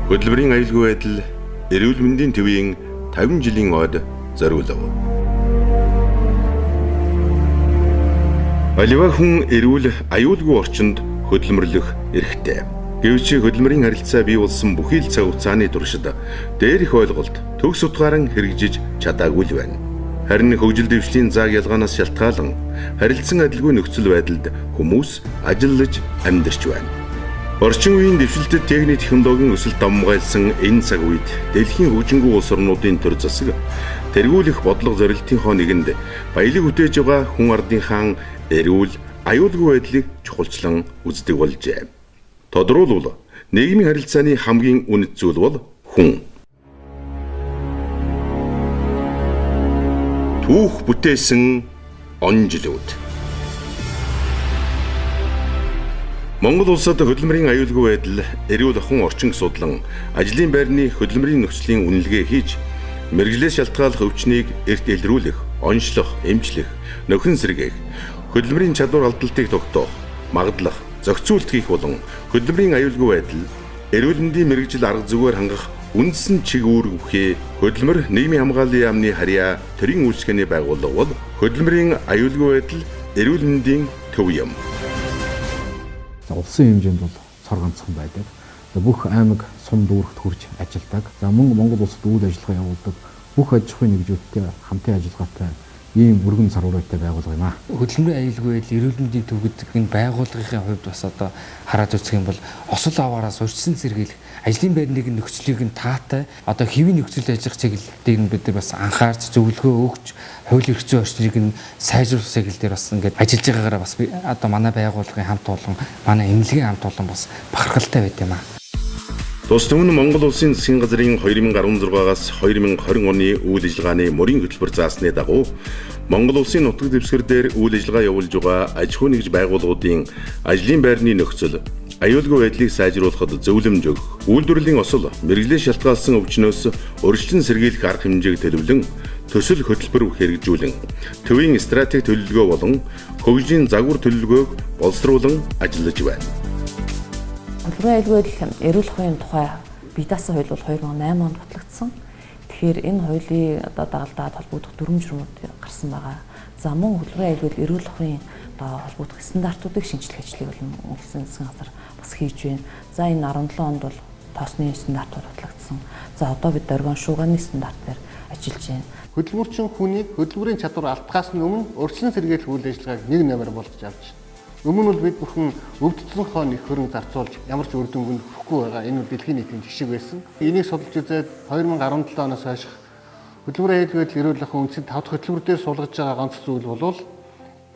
Хөдөлмөрийн аюулгүй байдал эрүүл мэндийн төвийн 50 жилийн ойд зориулав. Аливаа хүн эрүүл аюулгүй орчинд хөдөлмөрлөх эрхтэй. Гэвч хөдөлмөрийн харилцаа бий болсон бүхий л цаг хугацааны туршид дээрх ойлголт төгс утгаараа хэрэгжиж чадаагүй л байна. Харин хөгжил дэвшлийн зааг ялгаанаас шалтгаалan харилцан адилгүй нөхцөл байдалд хүмүүс ажиллаж амьдарч байна. Орчин үеийн дэвшилтэд техник технологийн өсөлт давмгайлсан энэ цаг үед дэлхийн хөгжингүй улс орнуудын төр засаг тэргүүлэх бодлого зорилтынхоо нэгэнд баялаг хүтээж байгаа хүн ардынхаа эрүүл аюулгүй байдлыг чухалчлан үздэг болжээ. Тодруулбал нийгмийн харилцааны хамгийн үнэт зүйл бол хүн. Түүх бүтээсэн он жилүүд. Монгол улсад хөдөлмөрийн аюулгүй байдал, эрүүл ахуйн орчин судлан, ажлын байрны хөдөлмөрийн нөхцөлийн үнэлгээ хийж, мэргэжлээс шалтгааллах өвчнийг эрт илрүүлэх, онцлох, эмчлэх, нөхөн сэргээх, хөдөлмөрийн чадвар алдалтыг тогтоох, магадлах, зохицуулт хийх болон хөдөлмөрийн аюулгүй байдал, эрүүл мэндийн мэргэжил арга зүгээр хангах үндсэн чиг үүрэг бүхий хөдөлмөр нийгмийн хамгааллын яамны харьяа төрийн үйлчлэгээний байгууллага бол хөдөлмөрийн аюулгүй байдал, эрүүл мэндийн төв юм. Улсын хэмжээнд бол цор ганцхан байдаг. Бүх аймаг сум дүүрэгт хурж ажилладаг. За мөн Монгол улсад үйл ажиллагаа явуулдаг бүх аж ахуйн нэгжүүдтэй хамтын ажиллагаатай ийм өргөн сарвартай байгуулга юм аа. Хөдөлмөрийн аюулгүй байдал, эрүүл мэндийн төв гэдэг энэ байгууллагын хувьд бас одоо хараад үзэх юм бол осол аваараас урьдчилан сэргийлэх, ажлын байрны нөхцөлийг нь таатай, одоо хэвийн нөхцөл ажиллах чиглэлийг нь бид нар бас анхаарч зөвлөгөө өгч, хууль эрх зүйн орчныг нь сайжруулах чиглэл дээр бас ингээд ажиллаж байгаагаараа бас одоо манай байгууллагын хамт олон, манай эмнэлгийн хамт олон бас бахархалтай байт юм аа. Тус өмнө Монгол улсын засгийн газрын 2016-аас 2020 оны үйл ажиллагааны мөрийн хөтөлбөр заасны дагуу Монгол улсын нутаг дэвсгэр дээр үйл ажиллагаа явуулж байгаа аж ахуй нэгж байгууллагуудын ажлын байрны нөхцөл, аюулгүй байдлыг сайжруулахад зөвлөмж өгөх, үйлдвэрлэлийн осол, мэргэжлээс шалтгаалсан өвчнөөс урьдчилан сэргийлэх арга хэмжээг төлөвлөн төсөл хөтөлбөр хэрэгжүүлэн төвийн стратеги төлөвлөгөө болон хөгжлийн загвар төлөвлөгөөг боловсруулан ажиллаж байна. Хөдөлмөрийн аюулгүй байдал эрүүл ахуйн тухай бие даасан хууль бол 2008 онд батлагдсан. Тэгэхээр энэ хуулийн одоо дагалдаад холбогдох дүрм журмууд гарсан байгаа. За мөн хөдөлмөрийн аюулгүй байдал эрүүл ахуйн одоо холбогдох стандартуудыг шинжлэх ажлыг бол Монголын засгийн газар бас хийж байна. За энэ 17 онд бол тоосны стандартууд батлагдсан. За одоо бид оргон шууганы стандартаар ажиллаж байна. Хөдөлмөрчин хүнийг хөдөлмөрийн чадвар алдахаас өмнө урьдчилан сэргийлэх үйл ажиллагааг нэг нэмээр болгож авч. Өмнө нь бид бүхэн өвдсөн хойно их хөрөнгө зарцуулж ямар ч үр дүнг өгөхгүй байгаа. Энэ бол дэлхийн нийтийн жишг байсан. Энийг судалж үзээд 2017 оноос хойш хөдөлмөрийн аюулгүй байдал эрүүл ахуйн үндсийн 5 дахь хөтөлбөр дээр суулгаж байгаа ганц зүйл бол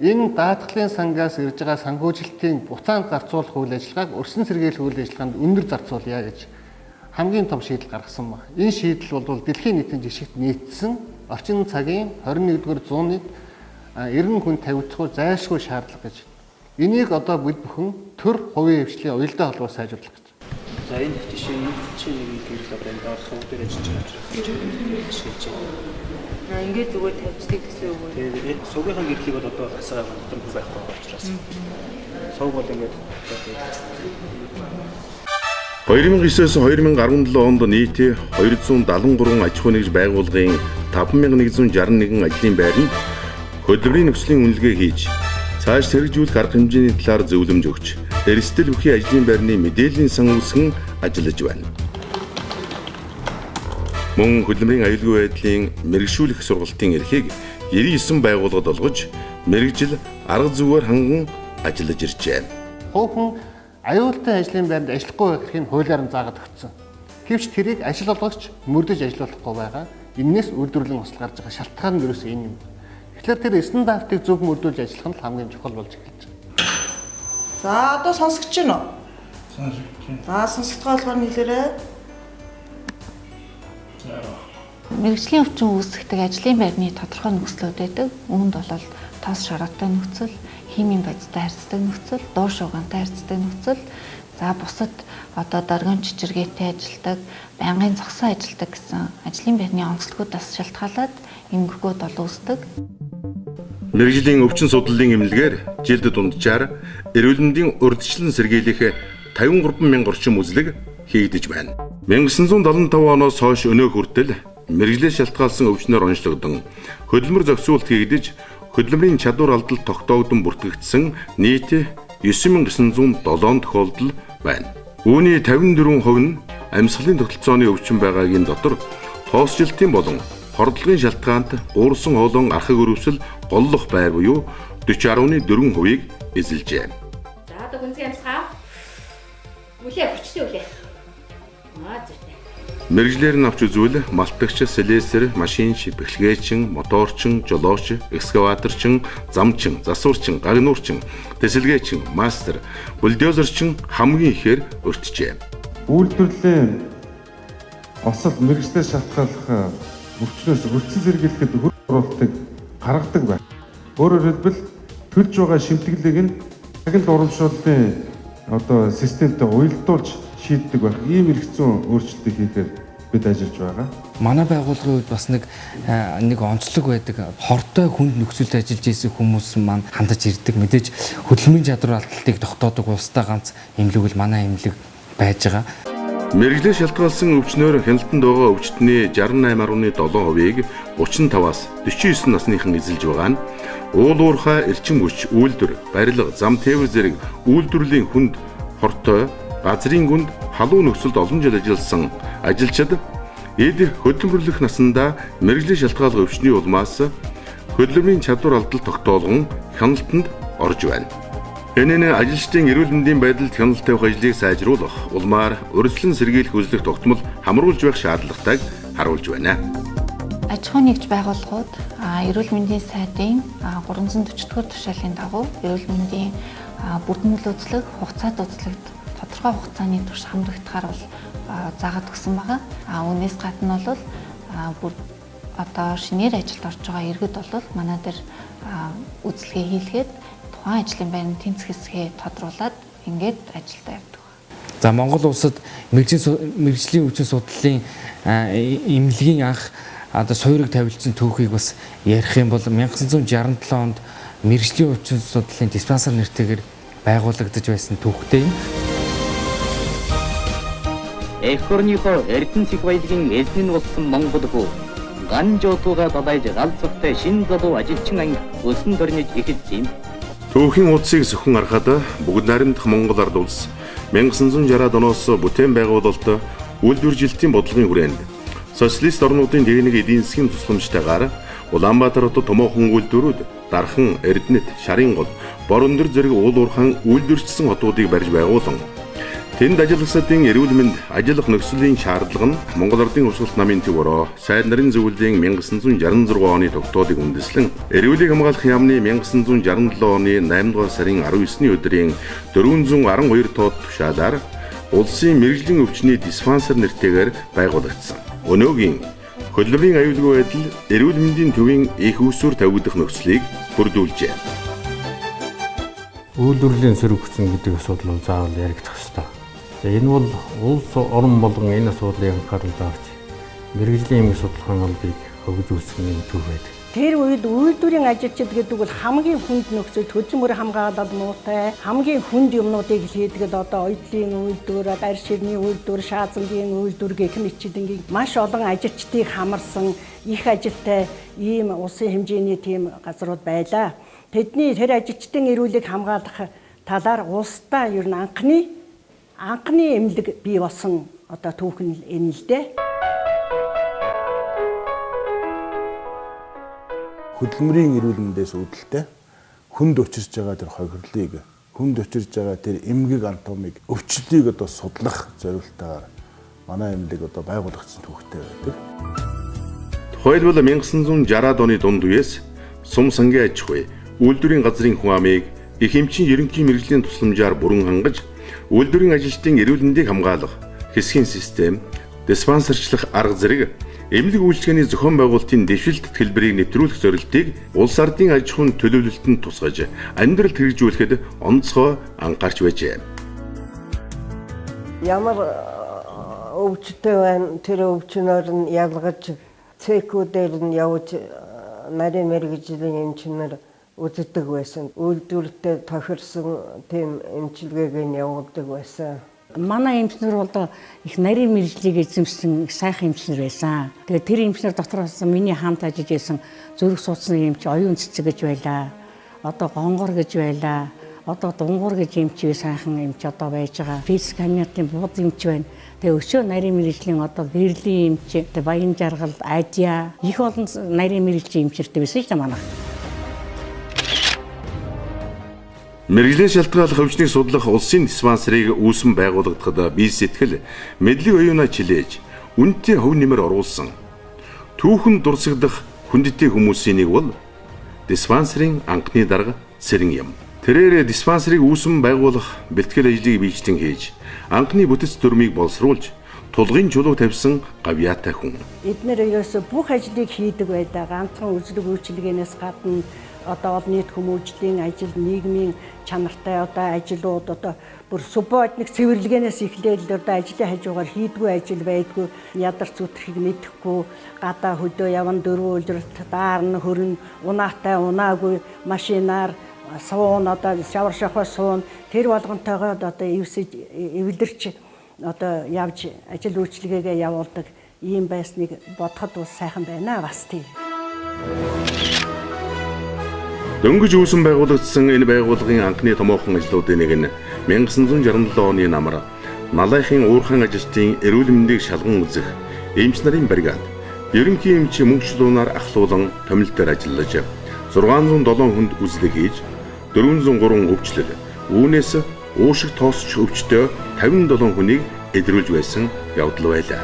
энэ даатгалын сангаас ирж байгаа санхүүжилтийн буцаанд зарцуулах үйл ажиллагааг өрсөн сэргийлэх үйл ажиллагаанд өндөр зарцуулъя гэж хамгийн том шийдэл гаргасан байна. Энэ шийдэл бол дэлхийн нийтийн жишгт нийцсэн орчин цагийн 21-р зууны 90 хүн тавигдахгүй зайлшгүй шаардлага гэж. Энийг одоо бид бүхэн төр хувийн хвшлийн уялдаа холбоос сайжруулах гэж. За энэ жишээ нэг гэрэл одоо энэ доорх хөвдөр ажиллаж байгаа учраас шилжиж байна. Ингээд зүгээр тавьчихдаг гэсэн үг үү? Тэгээд сувгийнхаа гэрлийг бол одоо хасаа дотор байхгүй учраас. Сувг бол ингээд 2009-с 2017 онд нийт 273 аж ахуй нэгж байгууллагын 5161 ажлын байранд хөдөлмөрийн нөхцөлийн үнэлгээ хийж цааш хэрэгжүүлэх арга хэмжээний талаар зөвлөмж өгч, эрсдэл бүхий ажлын байрны мэдээллийн сан үүсгэн ажиллаж байна. Мөн хөдөлмөрийн аюулгүй байдлын мэргэжшүүлэх сургалтын эрхийг 99 байгууллагад олгож, мэргэжил арга зүгээр ханган ажиллаж иржээ. Хуучин аюултай ажлын байранд ажиллахгүй байх эрхийг хуулиар нь заагаад өгсөн. Гэвч тэрийг ажил олгогч мөрдөж ажиллуулахгүй байгаа. Иннээс үйлдвэрлэлийн осол гарч байгаа шалтгаан нь ерөөсөө энэ юм. Тэгэхээр тэр стандартыг зөв мөрдүүлж ажиллах нь хамгийн чухал болж эхэлж байна. За одоо сонсогч байна уу? Сонсогч байна. За сонсогдгоо болгоор нийлээрээ. Мэргэжлийн өвчин үүсгдэг ажлын байрны тодорхой нөхцлүүд байдаг. Үүнд бол тоос шороотой нөхцөл, химийн бодистой харьцдаг нөхцөл, дуур шуугиантай харьцдаг нөхцөл, за бусад одоо доргион чичиргээтэй ажилдаг, байнгын зогсон ажилдаг гэсэн ажлын байрны онцлогуудаас шалтгаалаад эмгэгүүд бол үүсдэг. Мэргэжлийн өвчин судлалын эмнэлгээр жилд дунджаар эрүүл мэндийн урьдчилан сэргийлэх 53,000 орчим үзлэг хийгдэж байна. 1975 оноос хойш өнөө хүртэл мэрэгжлээс шалтгаалсан өвчнөр онцлогдсон хөдөлмөр зохицуулт хийгдэж хөдөлмөрийн чадвар алдалт тогтоогдсон бүртгэгдсэн нийт 9907 тохиолдол байна. Үүний 54% нь амьсгалын тогтолцооны өвчин байгаагийн дотор тоосжилтын болон хордлогын шалтгаанд гуурсан хоолон архаг өрөвсөл голлох байр буюу 40.4%-ийг эзэлжээ. За одоо гүнзгий амьсгаа. Үлээ хүчтэй үлээ. Зүйтэй. Мэргэжлэр нь авч үзвэл малтагч, слесэр, машинч, бэхлэгээчин, моторчин, жолооч, экскаваторчин, замчин, засварчин, гагнуурчин, тэсэлгээчин, мастер, бульдозерчин хамгийн ихээр өртжээ. Үйлдвэрлэлийн осол мэргэжлээс шалтгааллах өвчнөөс өртсөн сэргийлэхэд хөр оруулалтыг гаргадаг байна. Өөрөөр хэлбэл төлж байгаа шимтгэлийг нь цагт урамшууллын системтэй уялдуулж шийддэг байх. Ийм эргэцүүн өөрчлөлтийг хийхээр бид ажиллаж байгаа. Манай байгууллагын үед бас нэг онцлог байдаг. Хортой хүнд нөхцөлд ажиллаж исэн хүмүүс маань хандаж ирдэг. Мэдээж хөдөлмөрийн чадвар алдалтыг тогтоодог улстай ганц эмнэлэг манай эмнэлэг байж байгаа. Мэргэжлээс шалтгаалсан өвчнөөр хяналтанд байгаа өвчтний 68.7%-ийг 35-аас 49 насныхан эзэлж байгаа нь уул уурхай, эрчим хүч, үйлдвэр, барилга, зам тээвэр зэрэг үйлдвэрлэлийн хүнд, хортой, газрын гүнд, халуун нөхцөлд олон жил ажилласан ажилчид эд хөдөлмөрлөх насандаа мэргэжлийн шалтгаалгын өвчний улмаас хөдөлмөрийн чадвар алдалт тогтоолгон хяналтанд орж байна. Энэ нь ажилчдын эрүүл мэндийн байдалд хяналт тавих ажлыг сайжруулах, улмаар урьдчилан сэргийлэх үзлэх тогтмол хамруулж байх шаардлагатайг харуулж байна. Аж ахуйн нэгж байгууллагууд эрүүл мэндийн сайдын 340-р тушаалын дагуу эрүүл мэндийн бүрдэн үйл үзлэг, хугацаат үзлэгт тодорхой хугацааны турш хамрагдахаар бол заагаад өгсөн байгаа. Үүнээс гадна бол одоо шинээр ажилд орж байгаа иргэд бол манай дээр үзлэгээ хийлгээд тухайн ажлын байрны тэнцэх хэсгээ тодруулаад ингээд ажилдаа явдаг. За Монгол улсад мэргэжлийн өвчин судлалын эмнэлгийн анх суурийг тавилсан түүхийг бас ярих юм бол 1967 онд мэргэжлийн өвчин судлалын диспансер нэртэйгээр байгуулагдаж байсан түүхтэй юм. Эх орныхоо эрдэнэсийг баялагын эзэн болсон Монгол хүү ган жотуга бабайж галзуутай шин залуу ажилчин анги өсөн дөрнөж эхэлсэн. Түүхийн утсыг зөвхөн харахад бүгд найрамдах Монгол ард улс 1960-аад оноос бүтээн байгуулалт үйлдвэржилтийн бодлогын хүрээнд социалист орнуудын техник эдийн засгийн тусламжтайгаар Улаанбаатар хотод томоохон үйлдвэрүүд Дархан, Эрдэнэт, Шарын гол, Борон дөр зэрэг уул уурхайн үйлдвэрчсэн хотуудыг барьж байгуулан тэнд ажиллагчдын эрүүл мэнд ажиллах нөхцөлийн шаардлага нь Монгол Ардын Хувьсгалт намын төвөөрөө сайд нарын зөвлөлийн 1966 оны тогтоолыг үндэслэн эрүүлийг хамгаалах яамны 1967 оны 8 дугаар сарын 19-ний өдрийн 412 тоод тушаалаар улсын мэргэжлийн өвчний диспансер нэртэйгээр байгуулагдсан. Өнөөгийн хөдөлмөрийн аюулгүй байдал эрүүл мэндийн төвийн их усүр тавигдах нөхцөлийг бүрдүүлжээ. Үйлдвэрлэлийн сөрөг хүчин гэдэг асуудал нь заавал яригдах ёстой. Энэ бол улс орн болгон энэ асуудлыг анхаарал тавьж мэргэжлийн эмгэг судалгааны албыг хөгж үүсгэх нэг төв байдаг. Тэр үед үйлдвэрийн ажилчид гэдэг бол хамгийн хүнд нөхцөлд хөдөлмөр хамгаалал муутай, хамгийн хүнд юмнуудыг хийдэг л одоо оёдлын үйлдвэр, арь ширний үйлдвэр, шаазангийн үйлдвэр гэх мэтчилэнгийн маш олон ажилчдыг хамарсан их ажилтай ийм улсын хэмжээний тийм газрууд байлаа. Тэр ажилчдын эрүүлийг хамгаалах талаар улсдаа ер нь анхны эмнэлэг бий болсон одоо түүхэн энэ л дээ. Хөдөлмөрийн эрүүл мэндээс үүдэлтэй хүнд учирч байгаа тэр хохирлыг, хүнд учирч байгаа тэр эмгэг анатомиг, өвчлөлийг одоо судлах зорилготойгоор манай эмнэлэг одоо байгуулагдсан түүхтэй байдаг. Тухайлбал 1960-аад оны дунд үеэс сум сангийн аж ахуй, үйлдвэрийн газрын хүн амыг их эмчийн ерөнхий мэргэжлийн тусламжаар бүрэн хангаж, үйлдвэрийн ажилчдын эрүүл мэндийг хамгаалах хэсгийн систем, диспансерчлах арга зэрэг эмнэлэг үйлчилгээний зохион байгуулалтын дэвшилт хэлбэрийг нэвтрүүлэх зорилтыг улс ардын аж ахуйн төлөвлөлтөнд тусгаж амьдралд хэрэгжүүлэхэд онцгой анхаарч байжээ. Ямар өвчтэй байна, тэр өвчнөр нь ялгаж цекүүдээр нь явж нарийн мэргэжлийн эмчнэр үздэг байсан. Үйлдвэртээ тохирсон тийм эмчилгээг нь явуулдаг байсан. Манай эмчнэр бол их нарийн мэржлийг эзэмсэн сайхан эмчнэр байсан. Тэгээд тэр эмчнэр дотроос миний хамт ажиллаж байсан зүрх судасны эмч оюун цэцэг гэж байлаа. Одоо гонгор гэж байлаа. Одоо дунгуур гэж эмч сайхан эмч одоо байж байгаа. Физик кабинетын бууд эмч байна. Тэгээ өшөө нарийн мэржлийн одоо гэрлийн эмч, баян жаргал, адиа их олон нарийн мэржлийн эмчэртэй байсан шүү дээ манайх. Мэргэжлийн шалтгааллах хөвчнийг судлах улсын диспансерыг үүсгэн байгуулагдахад бие сэтгэл мэдлэг оюунаа чилээж үнэтэй хөв нэмэр оруулсан. Түүхэн дурсагдах хүндэттэй хүмүүсийн нэг бол диспансерын анхны дарга Цэрэн юм. Тэрээр диспансерыг үүсгэн байгуулах бэлтгэл ажлыг биечлэн хийж анхны бүтэц дүрмийг боловсруулж тулгын чулуу тавьсан гавьяатай хүн. Эднэр ерөөсө бүх ажлыг хийдэг байдаг. Ганцхан үзлэг үйлчилгээнээс гадна одоо олон нийт хүмүүжлийн ажил, нийгмийн чанартай одоо ажлууд одоо бүр субординат цэвэрлэгээнээс эхлээд одоо ажлын хажуугаар хийдгүй ажил байдгүй, ядарч зүтгэхийг мэдэхгүй, гадаа хөдөө явна дөрвөн үлрэлт даарна хөрн, унаатай унаагүй машинаар суун одоо шавар шахаа суун тэр болгонтойгоо одоо эвсэж эвлэрч одоо явж ажил үйлчилгээгээ явуулдаг ийм байсныг бодоход бас сайхан байна бас тийм. Дөнгөж үүсгэн байгуулагдсан энэ байгууллагын анхны томоохон ажлуудын нэг нь 1967 оны намар Налайхын уурхайн ажилчдын эрүүл мэндийг шалган үзэх эмч нарын бригад ерөнхий эмч мөнгө чулуунаар ахлуулан томилтоор ажиллаж 607 хүнд үзлэг хийж 403 өвчлөл үүнээс уушиг тоосч өвчтөй 57 хүнийг эдрүүлж байсан явдал байлаа.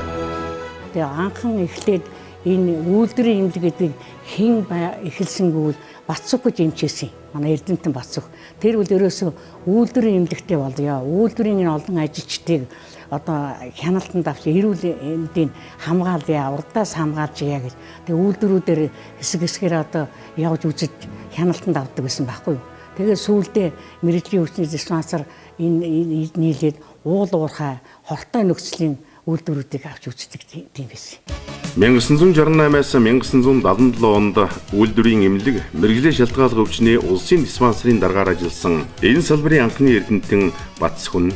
Тэгээ анхан эхлээд энэ үйлдвэрийн эмнэлэг гэдэг хэн эхэлсэнгүүл Бацүх гэж эмчээсэн. Манай Эрдэнэтэн Бацүх. Тэр үл ерөөсөө үйлдвэрийн эмнэлэгтэй болёо. Үйлдвэрийн олон ажилчдыг одоо хяналтанд авч эрүүл мэндийн хамгаалъя, урдаас хамгаалж яа гэж. Тэгээ үйлдвэрүүдээр хэсэг хэсгээр одоо явж үзэж хяналтанд авдаг байсан байхгүй юу. Тэгээ сүүлдээ мэрэгжлийн хүчний диспансер энэ нийлээд уул уурхай хортой нөхцөлийн үйлдвэрүүдийг авч үздэг тийм байсан. 1968-аас 1977 онд үйлдвэрийн эмнэлэг мэргэжлийн шалтгааллах өвчний улсын диспансерын даргаар ажилласан энэ салбарын анхны эрдэмтэн Бацүх хүн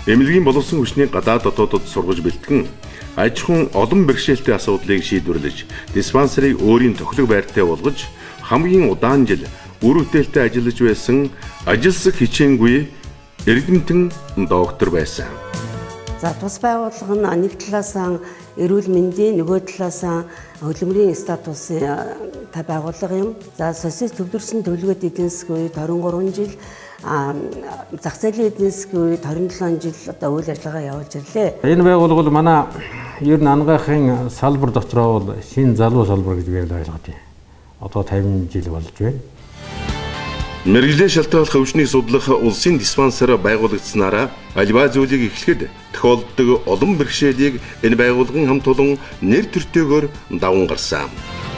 эмнэлгийн боловсон хүчний гадаад дотоодод сургаж бэлтгэн аж ахуйн олон бэрхшээлтэй асуудлыг шийдвэрлэж диспансерыг өөрийн тохилог байртай болгож хамгийн удаан жил үр бүтээлтэй ажиллаж байсан ажилсаг хичээнгүй эрдэмтэн доктор байсан. За тус байгууллага нь нэг талаасаа эрүүл мэндийн нөгөө талаасаа хөдөлмөрийн статусын байгууллага юм. За социал төвлөрсөн төлөвлөгөөт эдийн засгийн үед 23 жил зах зээлийн эдийн засгийн үед 27 жил одоо үйл ажиллагаа явуулж ирлээ. Энэ байгууллага бол манай ер нь анагаахын салбар дотроо бол шинэ залуу салбар гэж би ойлгож байна. Одоо 50 жил болж байна. Мэргэжлийн шалтгааллах өвчнийг судлах улсын диспансер байгуулагдсанаараа альва зүйлийг эхлэхэд тохиолддог олон бэрхшээлийг энэ байгууллагын хамт олон нэр төртөөгөөр даван гарсан.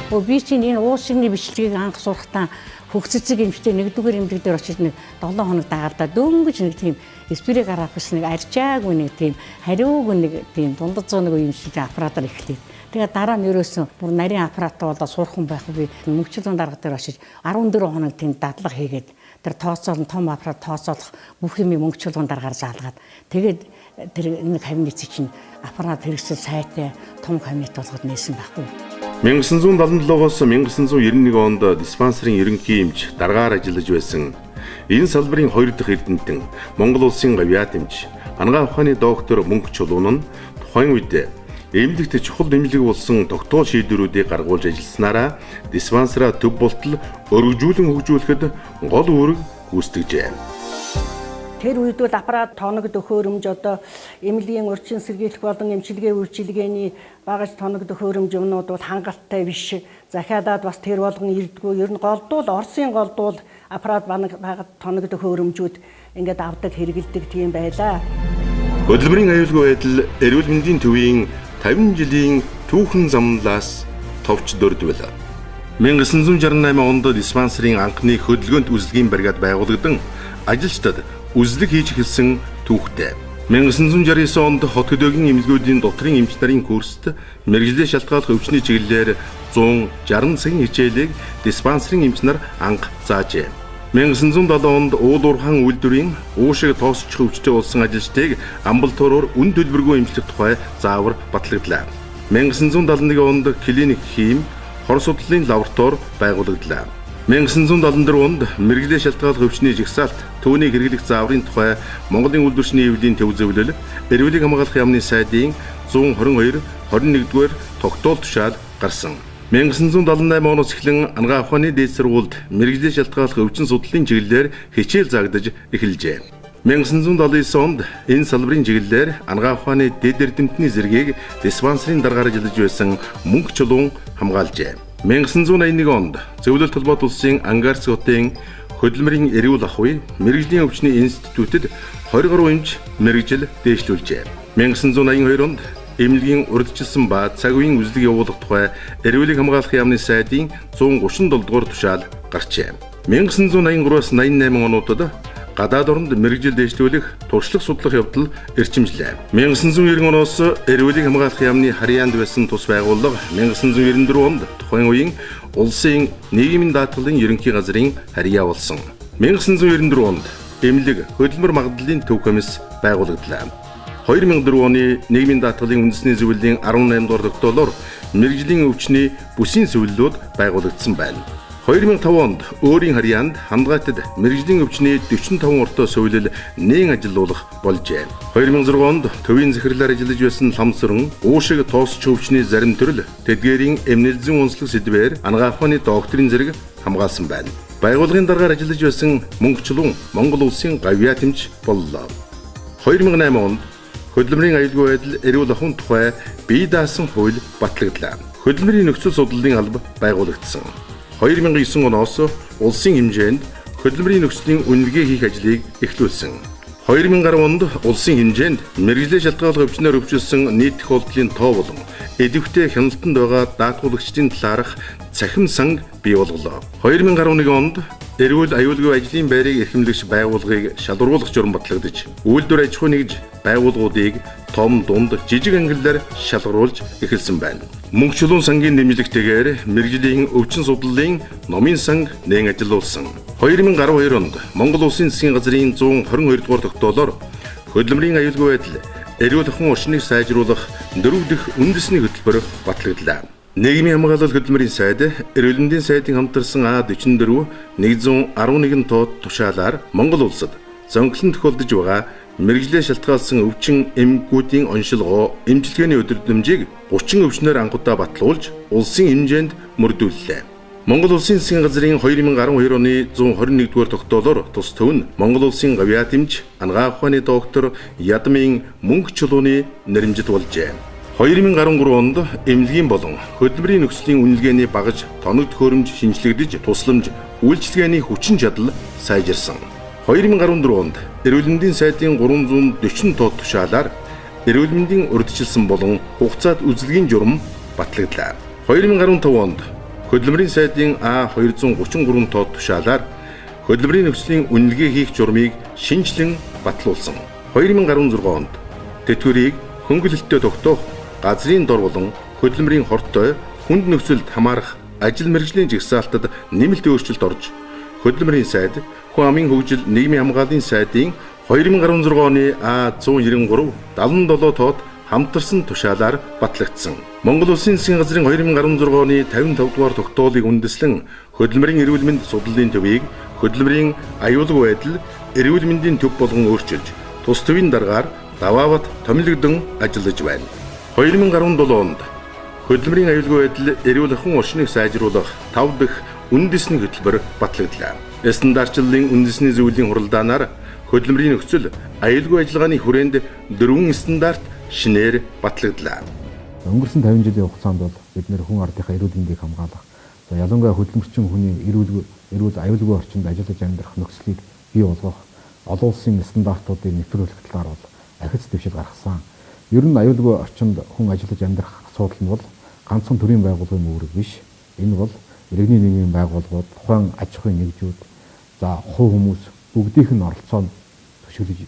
Би чинь энэ уушигны бичлэгийг анх сурахдаа хөгцөцөг эмчтэй нэгдүгээр эмнэлэг дээр очиж нэг 7 хоног дагаардаа дөнгөж нэг тийм спирийг гаргах гэсэн нэг арчаагүй нэг тийм хариугүй нэг тийм дундад зүүн нэг эмчилгээ аппаратаар эхлэв. Тэгээ дараа нь ерөөсөн бүр нарийн аппаратаа болоо сурхан байхгүй би мөнгөчлөн дарга дээр очиж 14 хоног тийм дадлага хийгээд тэр тооцоолн том аппарат тооцоолох бүх юм мөнгөчлөн даргаар заалгаад тэгээд тэр энэ кабинетийг чинь аппарат хэрэгсэл сайтай том кабинет болгоод нээсэн байхгүй. 1977-оос 1991 онд диспансерын ерөнхий эмч даргаар ажиллаж байсан энэ салбарын 2 дахь эрдэмтэн Монгол улсын гавьяат эмч анагаах ухааны доктор Мөнгө Чулуун нь тухайн үед эмнэлэгт чухал нэмлэг болсон тогтоол шийдвэрүүдийг гаргуулж ажилласнараа диспансераа төв болтол өргөжүүлэн хөгжүүлэхэд гол үүрэг гүйцэтгэжээ. Тэр үед бол аппарат тоног төхөөрөмж одоо эмнэлгийн урьдчилан сэргийлэх болон эмчилгээ үйлчилгээний багаж тоног төхөөрөмж юмнууд бол хангалттай биш. Захиадаад бас тэр болгон ирдгүү. Ер нь голдуул Оросын голдуул аппарат багаж тоног төхөөрөмжүүд ингээд авдаг хэрэгэлдэг тийм байлаа. Хөдөлмөрийн аюулгүй байдал эрүүл мэндийн төвийн 50 жилийн түүхэн замналаас товч дөрдвөл 1968 онд диспансерын анхны хөдөлгөөнт үзлэгийн бригад байгуулагдсан ажилчдад үзлэг хийж эхэлсэн түүхтэй. 1969 онд хот хөдөөгийн эмнэлгүүдийн дотрийн эмч нарын курст мэргэжлийн шалтгааллах өвчний чиглэлээр 160 цагийн хичээлийг диспансерын эмч нар анх заажээ. 1970 онд уулуурхан үйлдвэрийн уушиг тоосчих өвчтэй болсон ажилчдыг амбулатороор үн төлбөргүй эмчлэх тухай заавар батлагдлаа. 1971 онд клиник хийм, хор судлалын лаборатори байгуулагдлаа. 1974 онд мэрэгжлийн шалтгааллах өвчний жагсаалт түүнийг хэрэглэх зааврын тухай Монголын үйлдвэрчний эвлийн төв зөвлөл, эрүүлийг хамгаалах яамны сайдын 122/21-р тогтоол тушаал гарсан. 1978 оноос эхлэн ангаа ухааны дээд сургуульд мэрэгжлийн шалтгааллах өвчин судлалын чиглэлээр хичээл заагдаж эхэлжээ. 1979 онд энэ салбарын чиглэлээр ангаа ухааны дэд эрдэмтний зэргийг диспансерын даргаар ажиллаж байсан мөнх чулуун хамгаалжээ. 1981 онд Зөвлөлт холбоот улсын Ангарц хотын Хөдөлмөрийн эрүүл ахуй мэрэгжлийн өвчний институтэд 20 гаруй эмч мэрэгжил дээшлүүлжээ. 1982 онд эмнэлгийн урьдчилсан ба цаг үеийн үзлэг явуулах тухай эрүүлийг хамгаалах яамны сайдын 137 дугаар тушаал гарчээ. 1983-аас 88 онуудад гадаад оронд мэрэгжил дээшлүүлэх туршлага судлах явдал эрчимжлээ. 1990 оноос эрүүлийг хамгаалах яамны харьяанд байсан тус байгууллага 1994 онд тухайн үеийн улсын нийгмийн даатгалын ерөнхий газрын харьяа болсон. 1994 онд эмнэлэг хөдөлмөр магадлалын төв комисс байгуулагдлаа. 2004 оны нийгмийн даатгалын үндэсний зөвлөлийн 18 дугаар тогтоолоор мэрэгжлийн өвчний бүсийн зөвлөлүүд байгуулагдсан байна. 2005 онд өөрийн харьяанд хамгаалтад мэрэгжлийн өвчний 45 ортой сувилэл нээн ажиллуулах болжээ. 2006 онд төвийн захирлаар ажиллаж байсан ламсран уушиг тоосч өвчний зарим төрөл тэдгээрийн эмнэлзэн онцлог сэдвээр ангаа ухааны докторийн зэрэг хамгаалсан байна. Байгууллагын даргаар ажиллаж байсан мөнх чулуун Монгол улсын гавьяа тэмч боллоо. 2008 онд Хөдөлмөрийн аюулгүй байдал эрүүл ахуйн тухай бие даасан хууль батлагдлаа. Хөдөлмөрийн нөхцөл судлалын алба байгуулагдсан. 2009 оноос улсын хэмжээнд хөдөлмөрийн нөхцөлийн үнэлгээ хийх ажлыг эхлүүлсэн. 2010 онд улсын хэмжээнд мэрэгжлийн шалтгааллах өвчнөөр өвчлсөн нийт тохиолдлын тоо болон идэвхтэй хяналтанд байгаа даатгуулагчдын талаарх цахим санг бий болголоо. 2011 онд эрүүл аюулгүй ажлын байрыг эрхэмлэгч байгууллагыг шалгаруулах журам батлагдаж, үйлдвэр аж ахуй нэгж байгууллагуудыг том, дунд, жижиг ангиллаар шалгаруулж эхэлсэн байна. Мөнх чулуун сангийн нэмжлэгтэйгээр мэрэгжлийн өвчин судлалын номын санг нээн ажиллуулсан. 2012 онд Монгол Улсын засгийн газрын 122 дугаар тогтоолоор хөдөлмөрийн аюулгүй байдал эрүүл ахуйн орчныг сайжруулах 4 дахь үндэсний хөтөлбөр батлагдлаа. Нийгмийн хамгаалал хөдөлмөрийн сайд, эрүүл мэндийн сайдын хамтарсан А44-111 тоод тушаалаар Монгол улсад зөнгөлөн тохиолдож байгаа мэрэгжлээ шалтгаалсан өвчин эмгэгүүдийн оншилгоо, эмчилгээний өдөрдмжийг 30 өвчнөр анхудаа батлуулж улсын хэмжээнд мөрдүүллээ. Монгол Улсын засгийн газрын 2012 оны 121 дугаар тогтоолоор тус төв нь Монгол улсын гавьяа тэмч, ангаа ухааны доктор Ядмын мөнх чулууны нэрэмжит болжээ. 2013 онд эмнэлгийн болон хөдөлмөрийн нөхцөлийн үнэлгээний багаж тоног төхөөрөмж шинжлэгдэж, тусламж, үйлчилгээний хүчин чадал сайжирсан. 2014 онд эрүүл мэндийн сайдын 340 тоод тушаалаар эрүүл мэндийн урьдчилсан болон хугацаат үзлэгийн журам батлагдлаа. 2015 онд хөдөлмөрийн сайдын А233 тоод тушаалаар хөдөлмөрийн нөхцөлийн үнэлгээ хийх журмыг шинжлэн батлуулсан. 2016 онд тэтгэврийг хөнгөлөлтөд тогтоох газрын дор болон хөдөлмөрийн хортой хүнд нөхцөлд хамаарах ажил мэргэжлийн жагсаалтад нэмэлт өөрчлөлт орж хөдөлмөрийн сайд, хүн амын хөгжил нийгмийн хамгааллын сайдын 2016 оны А193 77 тоод хамтарсан тушаалаар батлагдсан. Монгол Улсын засгийн газрын 2016 оны 55 дугаар тогтоолыг үндэслэн хөдөлмөрийн эрүүл мэнд судлалын төвийг хөдөлмөрийн аюулгүй байдал эрүүл мэндийн төв болгон өөрчилж, тус төвийн даргаар даваават томилогдсон ажиллаж байна. 2017 онд хөдөлмөрийн аюулгүй байдал эрүүл ахуйн орчныг сайжруулах 5 дахь үндэсний хөтөлбөр батлагдлаа. Стандартчлалын үндэсний зөвлөлийн хуралдаанаар хөдөлмөрийн нөхцөл аюулгүй ажиллагааны хүрээнд 4 стандарт шинээр батлагдлаа. Өнгөрсөн 50 жилийн хугацаанд бол бид нэр хүн ардынхаа эрүүл мэндийг хамгаалах, ялангуяа хөдөлмөрчин хүний эрүүл аюулгүй орчинд ажиллаж амьдрах нөхцөлийг бий болгох олон улсын стандартуудыг нэвтрүүлэх талаар бол ахиц дэвшил гаргасан. Ер нь аюулгүй орчинд хүн ажиллаж амьдрах асуудал нь бол ганцхан төрийн байгууллагын үүрэг биш. Энэ бол иргэний нийгмийн байгууллагууд, тухайн аж ахуйн нэгжүүд, хувь хүмүүс бүгдийнх нь оролцоод төшөөлөж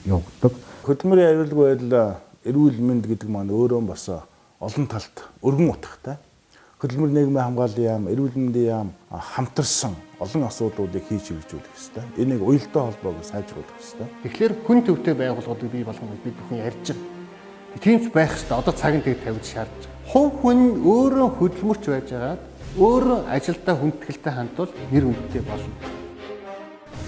явагддаг. Хөдөлмөрийн аюулгүй байдал эрүүл мэнд гэдэг маань өөрөө бас олон талт өргөн утгатай. хөдөлмөрийн нийгмийн хамгааллын яам, эрүүл мэндийн яам хамтарсан олон асуудлуудыг хийж хэрэгжүүлэх ёстой. Энийг уялдаа холбоог сайжруулах ёстой. Тэгэхээр хүн төвтэй байгууллагуудыг бий болгоно бид бүхэн ярьж байгаа. Тийм ч байх ёстой. Одоо цаг нь тэг тавьж шаардж байгаа. Хувь хүн өөрөө хөдөлмөрч байж байгаа өөрөө ажилдаа хүндэтгэлтэй хандвал нэр хүндтэй болно.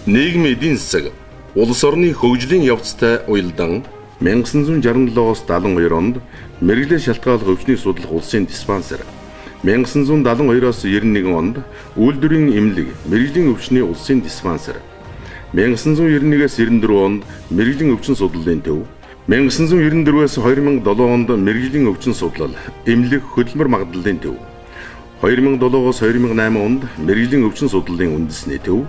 Нийгмийн эдийн засаг улс орны хөгжлийн явцтай уялдан 1967-оос 72 онд мэрэгжлийн шалтгааллах өвчнийг судлах улсын диспансер, 1972-оос 91 онд үйлдвэрийн эмнэлэг, мэрэгжлийн өвчний улсын диспансер, 1991-ээс 94 онд мэрэгжлийн өвчин судлалын төв, 1994-ээс 2007 онд мэрэгжлийн өвчин судлал, эмнэлэг, хөдөлмөр магадлалын төв, 2007-оос 2008 онд мэрэгжлийн өвчин судлалын үндэсний төв,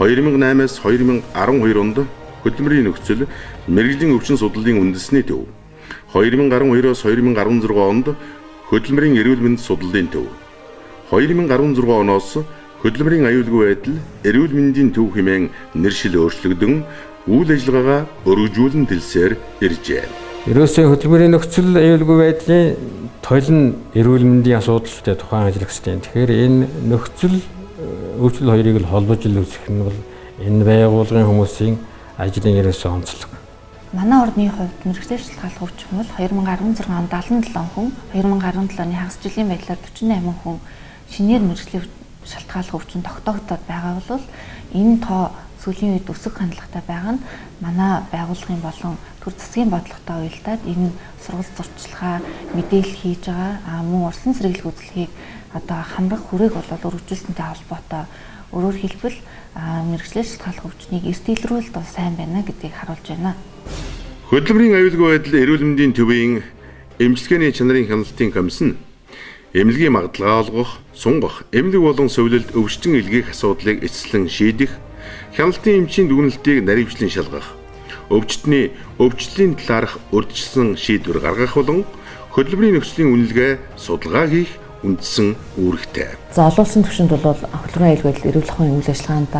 2008-аас 2012 онд хөдөлмөрийн нөхцөл, мэрэгжлийн өвчин судлалын үндэсний төв, 2012-оос 2016 онд хөдөлмөрийн эрүүл мэнд судлалын төв, 2016 оноос хөдөлмөрийн аюулгүй байдал, эрүүл мэндийн төв хэмээн нэршил өөрчлөгдөн үйл ажиллагаагаа өргөжүүлэн дэлсээр иржээ. Ерөөсөө хөдөлмөрийн нөхцөл, аюулгүй байдлын толин эрүүл мэндийн асуудалтай тухайн ажиллагчдын. Тэгэхээр энэ нөхцөл өвчлөл хоёрыг л холбож үзэх нь бол энэ байгууллагын хүмүүсийн ажлын ерөөсөө онцлог. Манай орны хувьд мэрэгжлийн шалтгааллах өвчин бол 2016 онд 77 хүн, 2017 оны хагас жилийн байдлаар 48 хүн шинээр мэрэгжлийн шалтгааллах өвчин тогтоогдоод байгаа бол энэ тоо сүүлийн үед өсөх хандлагатай байгаа нь манай байгууллагын болон төр засгийн бодлоготой уялдаад энэ сургалт зурчилгаа мэдээлэл хийж байгаа мөн урсан сэргийлэх үзлэгийг одоо хамрах хүрээг бол өргөжүүлсэнтэй холбоотой өөрөөр хэлбэл мэрэгжлийн шалтгааллах өвчнийг эрт илрүүлэлт бол сайн байна гэдгийг харуулж байна. Хөдөлмөрийн аюулгүй байдал, эрүүл мэндийн төвийн эмчилгээний чанарын хяналтын комиссн эмнэлгийн магадлалаа олгох, сунгах, эмнэлэг болон сувилэлд өвчтөн илгээх асуудлыг эцэслэн шийдэх, хяналтын эмчийн дүгнэлтийг наривчлан шалгах, өвчлөлийн талаарх урьдчилсан шийдвэр гаргах болон хөдөлмөрийн нөхцөлийн үнэлгээ судалгаа хийх үндсэн үүрэгтэй. За олон улсын түвшинд бол хөдөлмөрийн аюулгүй байдал, эрүүл ахуйн үйл ажиллагаанд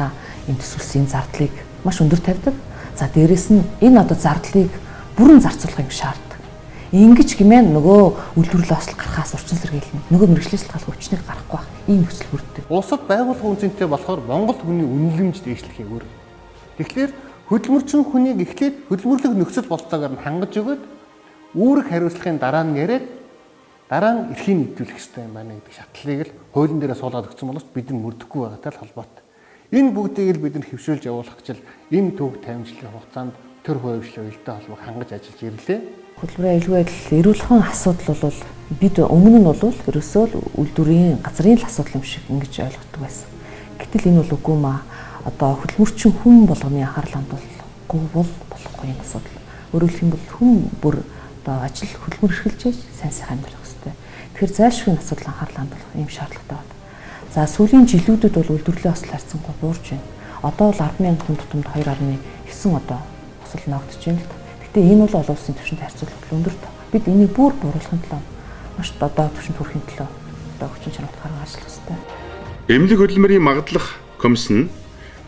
энэ төсвөлсийн зардлыг маш өндөр тавьдаг. За дээрэс нь энэ одоо зардлыг бүрэн зарцуулахыг шаарддаг. Ингэж гэмээр нөгөө үйлдвэрлэл осол гарахаас урчин сэргийлнэ. Нөгөө мэрэгжлийн шалтгааллах өвчнийг гарахгүй байх ийм нөхцөл бүрддэг. Улсад байгууллага үнцэнтэй болохоор Монгол хүний үнэлэмж дээшлэхийн өөр. Тэгэхээр хөдөлмөрчин хүнийг эхлээд хөдөлмөрлөх нөхцөл болцоогоор нь хангаж өгөөд үүрэг хариуцлагын дараа нь яриад дараа нь эрхийг нэвтрүүлэх хэрэгтэй юм байна гэдэг шатлалыг л хуулийн дээрээ суулгаад өгсөн боловч бид нь мөрдөхгүй байгаатай л холбоотой. Энэ бүгдийг л бид нар хэвшүүлж явуулах гэж энэ төв таймжлалын хугацаанд төр хувьчлал уялдаа холбоог хангаж ажиллаж ирлээ. Хөдөлмөрийн аюулгүй байдал, эрүүл ахуйн асуудал бол бид өмнө нь бол ерөөсөө үйлдвэрийн газрын л асуудал юм шиг ингэж ойлгодог байсан. Гэтэл энэ бол үгүй маа. Одоо хөдөлмөрчин хүн болгоны анхаарал хандуулахгүй бол болохгүй юм асуудал. Өөрөөр хэлбэл хүн бүр одоо ажил хөдөлмөр эрхэлж сайн сайхан амьдрах хэрэгтэй. Тэгэхээр зайлшгүй асуудал анхаарал хандуулах ийм шаардлагатай байна. За сүүлийн жилүүдэд бол үйлдвэрлэлийн осол харьцангуй буурж байна. Одоо бол 10,000 хүн тутамд 2.9 одоо осол ногдож байна л да. Гэтэ энэ бол олон улсын түвшинд харьцуулбал өндөр тоо. Бид энийг бүр бууруулахын тулд маш одоо түвшинд хүрэхин тулд одоо хүчин чармайлт гаргаж ажиллах хэрэгтэй. Эмнэлэг хөдөлмөрийн магадлах комиссн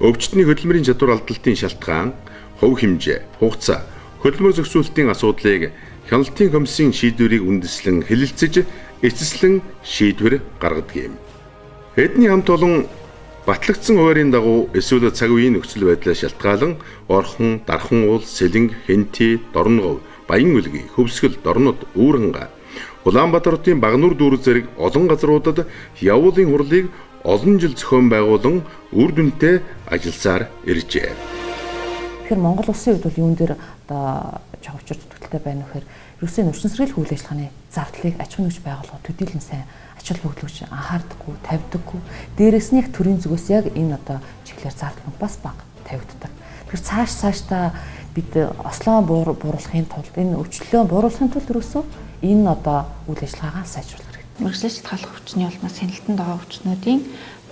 өвчтний хөдөлмөрийн чадвар алдалтын шалтгаан, хувь хэмжээ, хугацаа, хөдөлмөр зохицуулалтын асуудлыг хяналтын комиссийн шийдвэрийг үндэслэн хэлэлцэж эцэслэн шийдвэр гаргадаг юм. Эдний хамт олон батлагдсан хуваарийн дагуу эсвэл цаг үеийн нөхцөл байдлаа шалтгаалan орхон, дархан уул, сэлэнг, хэнти, дорногов, баян үлгий, хөвсгөл, дорнод, үүрэнга, Улаанбаатарын Багнуур дүүрэг зэрэг олон газруудад явуулын хурлыг олон жил зохион байгуулан үр дүнтэй ажилласаар иржээ. Тэгэхээр Монгол улсын хувьд бол юун дээр одоо жоо учир дутагдaltaй байна вэ гэхээр ерөөсөө урьдчилан сэргийлэх үйл ажиллагааны зардлыг аж ахуйн нэгж байгууллагууд төдийлөн сайн ач холбогдолч анхаардаггүй, тавьдаггүй. Дээрээс нь их төрийн зүгээс яг энэ одоо чиглэлээр зардал бас бага тавигддаг. Тэгэхээр цаашдаа бид ослоо бууруулахын тулд энэ өвчлөлөө бууруулахын тулд ерөөсөө энэ одоо үйл ажиллагаагаа сайжруулах хэрэгтэй. Мэргэжлийн шалтгааллах өвчний улмаас хяналтанд байгаа өвчнүүдийн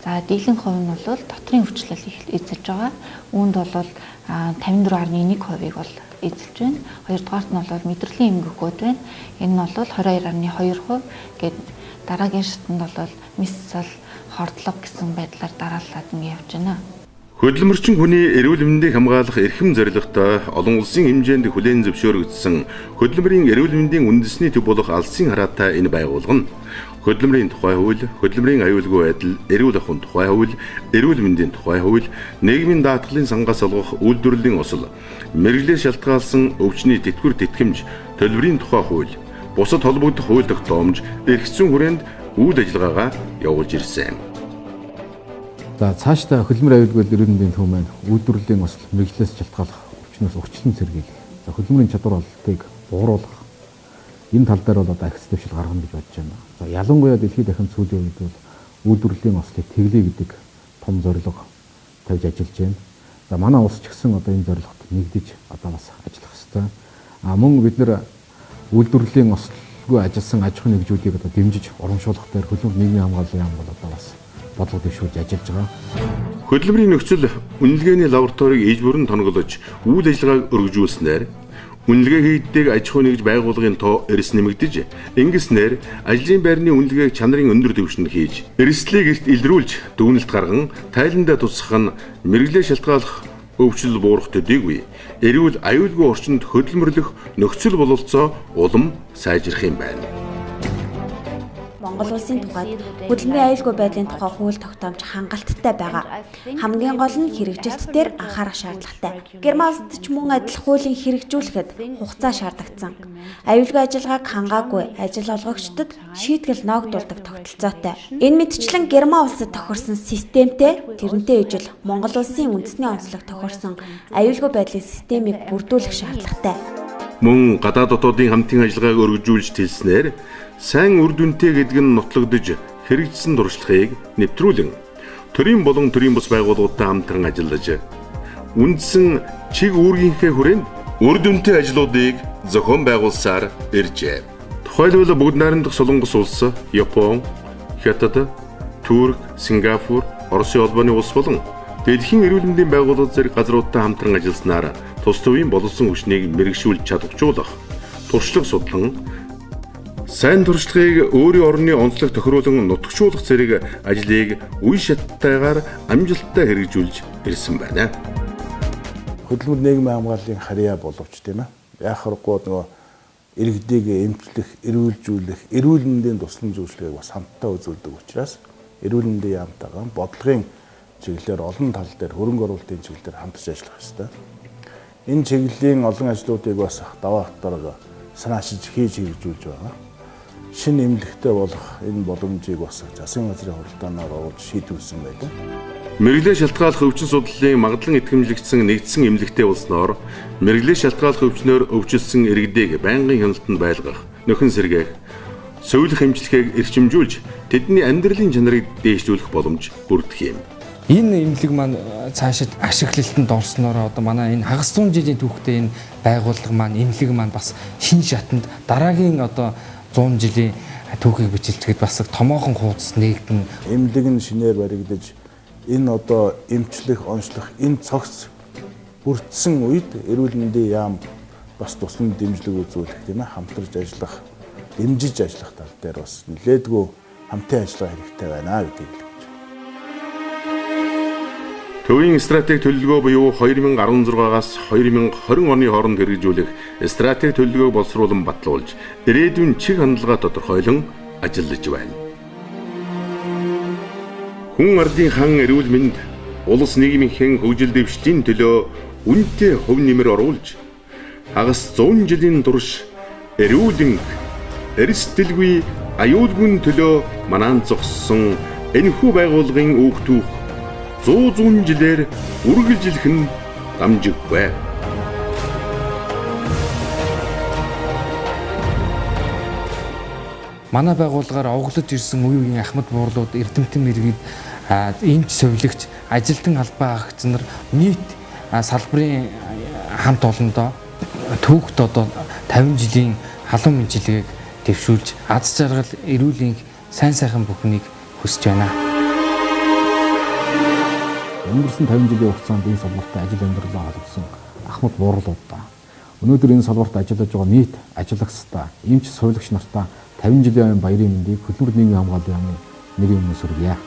за дийлэнх хувь нь бол дотрын өвчлөл эзэлж байгаа. Үүнд бол 54.1%-ийг бол эзэлж байна. Хоёрдугаарт нь бол мэдрэлийн эмгэгүүд байна. Энэ нь бол 22.2% гээд дараагийн шатнд бол мисцал хордлого гэсэн байдлаар дараалаад ингэ явж байна. Хөдөлмөрчин хүний эрүүл мэндийг хамгаалах эрхэм зорилготой олон улсын хэмжээнд хүлээн зөвшөөрөгдсөн хөдөлмөрийн эрүүл мэндийн үндэсний төв болох алсын хараатай энэ байгууллага нь хөдөлмөрийн тухай хууль, хөдөлмөрийн аюулгүй байдал, эрүүл ахуйн тухай хууль, эрүүл мэндийн тухай хууль, нийгмийн даатгалын сангаас олгох үйлдвэрлэлийн осол, мэргэжлээс шалтгаалсан өвчний тэтгэвэр тэтгэмж, төлбөрийн тухай хууль, бусад холбогдох хууль тогтоомж эрх зүйн хүрээнд үйл ажиллагаагаа явуулж ирсэн. За цаашдаа хөдөлмөрийн аюулгүй эрүүл мэндийн төв маань үйлдвэрлэлийн осол, мэргэжлээс шалтгаалах өвчнөөс өрчлөн сэргийлэх, за хөдөлмөрийн чадвар ололтыг бууруулах энэ тал дээр бол одоо ахиц дэвшил гаргана гэж бодож байна. За ялангуяа дэлхийд дахин сүүлийн үед бол үйлдвэрлэлийн ослыг тэглэе гэдэг том зорилго тавьж ажиллаж байна. За манай улс ч гэсэн одоо энэ зорилгот нэгдэж одоо бас ажиллах хэрэгтэй. Мөн бид нэр үйлдвэрлэлийн ослгүй ажилласан аж ахуйн нэгжүүдийг одоо дэмжиж урамшуулах дээр хөдөлмөр нийгмийн хамгааллын яам бол одоо бас бодлого дэвшүүлж ажиллаж байгаа. Хөдөлмөрийн нөхцөл үнэлгээний лабораторийг иж бүрэн тоноглож үйл ажиллагааг өргөжүүлснээр үнэлгээ хийдэг аж ахуйн нэгж байгууллагын тоо эрс нэмэгдэж, ингэснээр ажлын байрны үнэлгээг чанарын өндөр түвшинд хийж, эрсдлийг эрт илрүүлж, дүгнэлт гарган, тайландаа тусгах нь мэргэжлээ шалтгаалах өвчлөл буурах төдийгүй эрүүл аюулгүй орчинд хөдөлмөрлөх нөхцөл бололцоо улам сайжрах юм байна. Монгол улсын тухайд хөдөлмөрийн аюулгүй байдлын тухай хууль тогтоомж хангалттай байгаа. Хамгийн гол нь хэрэгжилт дээр анхаарах шаардлагатай. Герман улсад ч мөн адил хуулийн хэрэгжүүлэхэд хугацаа шаардагдсан. Аюулгүй ажиллагааг хангаагүй ажил олгогчдод шийтгэл ногдуулдаг тогтолцоотой. Энэ мэтчлэн Герман улсад тохирсон системтэй тэрнтэй ижил Монгол улсын үндэсний онцлог тохирсон аюулгүй байдлын системийг бүрдүүлэх шаардлагатай. Мөн гадаад дотоодын хамтын ажиллагааг өргөжүүлж тэлснээр сайн үр дүнтэй гэдэг нь нотлогдож хэрэгжсэн туршлагыг нэвтрүүлэн төрийн болон төрийн бус байгууллагуудтай хамтран ажиллаж үндсэн чиг үүргийнхээ хүрээнд үр дүнтэй ажлуудыг зохион байгуулсаар иржээ. Тухайлбал бүгд найрамдах Солонгос улс, Япон, Хятад, Турк, Сингапур, Оросын холбооны улс болон дэлхийн эрүүл мэндийн байгууллага зэрэг газруудтай хамтран ажилласнаар тус төвийн боловсон хүчнийг мэрэгшүүлж чадваржуулах, туршлага судлан сайн туршлагыг өөрийн орны онцлог тохируулан нутагшуулах зэрэг ажлыг үе шаттайгаар амжилттай хэрэгжүүлж ирсэн байна. Хөдөлмөр нийгмийн хамгааллын харьяа боловч тийм ээ. Яг харахгүй нөгөө иргэдийг эмчлэх, эрүүлжүүлэх, эрүүл мэндийн туслан зөвшөөрөлийг бас хамтдаа үзүүлдэг учраас эрүүл мэндийн яамтайгаа бодлогын чиглэлээр олон тал дээр хөрөнгө оруулалтын чиглэлээр хамтарч ажиллах ёстой. Энэ чиглэлийн олон ажлуудыг бас даваа хатарга санаачилж хийж хэрэгжүүлж байгаа. Шинэ эмнэлэгтэй болох энэ боломжийг бас засгийн газрын хуралдаанаар оруулж шийдвэрлсэн байдаг. Мэргэжлээ шалтгааллах өвчин судлалын магадлан итгэмжлэгдсэн нэгдсэн эмнэлэгтэй болсноор мэргэжлээ шалтгааллах өвчнөөр өвчлсөн иргэдийг байнгын хяналтанд байлгах, нөхөн сэргээх, сувилах эмчилгээг эрчимжүүлж тэдний амьдралын чанарыг дээшлүүлэх боломж бүрдэх юм. Энэ эмнэлэг маань цаашид ашиглалтанд орсноор одоо манай энэ хагас 100 жилийн түүхтэй энэ байгууллага маань эмнэлэг маань бас шин шатанд дараагийн одоо 100 жилийн түүхийг бичлэхэд бас томоохон хуудас нэгдэн эмнэлэг нь шинээр баригдаж энэ одоо эмчлэх, онцлох энэ цогц бүрдсэн үед эрүүл мэндийн яам бас туслан дэмжлэг үзүүлэх тийм ээ хамтарч ажиллах, дэмжиж ажиллах тал дээр бас нэлээдгүй хамтын ажиллагаа хэрэгтэй байна гэдгийг хэлж байна. Төвийн стратеги төлөвлөгөө буюу 2016-аас 2020 оны хооронд хэрэгжүүлэх стратеги төлөвлөгөөг боловсруулан батлуулж, ирээдүйн чиг хандлага тодорхойлон ажиллаж байна. Хүн ардын хан эрүүл мэнд, улс нийгмийн хөгжил дэвшлийн төлөө үнэтэй хөв нэмэр оруулж, хагас 100 жилийн турш эрүүлэн, эрсдэлгүй аюулгүй төлөө манаан зогссон энэхүү байгууллагын үг түүх 100 жилээр үргэлжлэх нь дамжиггүй. Манай байгууллагаар оглож ирсэн үе үеийн ахмад буурлууд, эрдэмтэн иргэд, эмч совилогч, ажилтан албан хаагч нар нийт салбарын хамт олондоо түүхт одоо 50 жилийн халуун мэндчилгээг дэвшүүлж, аз жаргал, эрүүлийн сайн сайхан бүхнийг хүсэж байна. Өнгөрсөн 50 жилийн хугацаанд энэ салбарт ажил амьдралаа олгосон ахмад буурлуудаа өнөөдөр энэ салбарт ажиллаж байгаа нийт ажиллагчдаа, эмч, сувилагч нартаа 50 жилийн баярын мэндийг хөдөлмөр нийгмийн хамгааллын яамны нэгэн өмнөөс хүргье.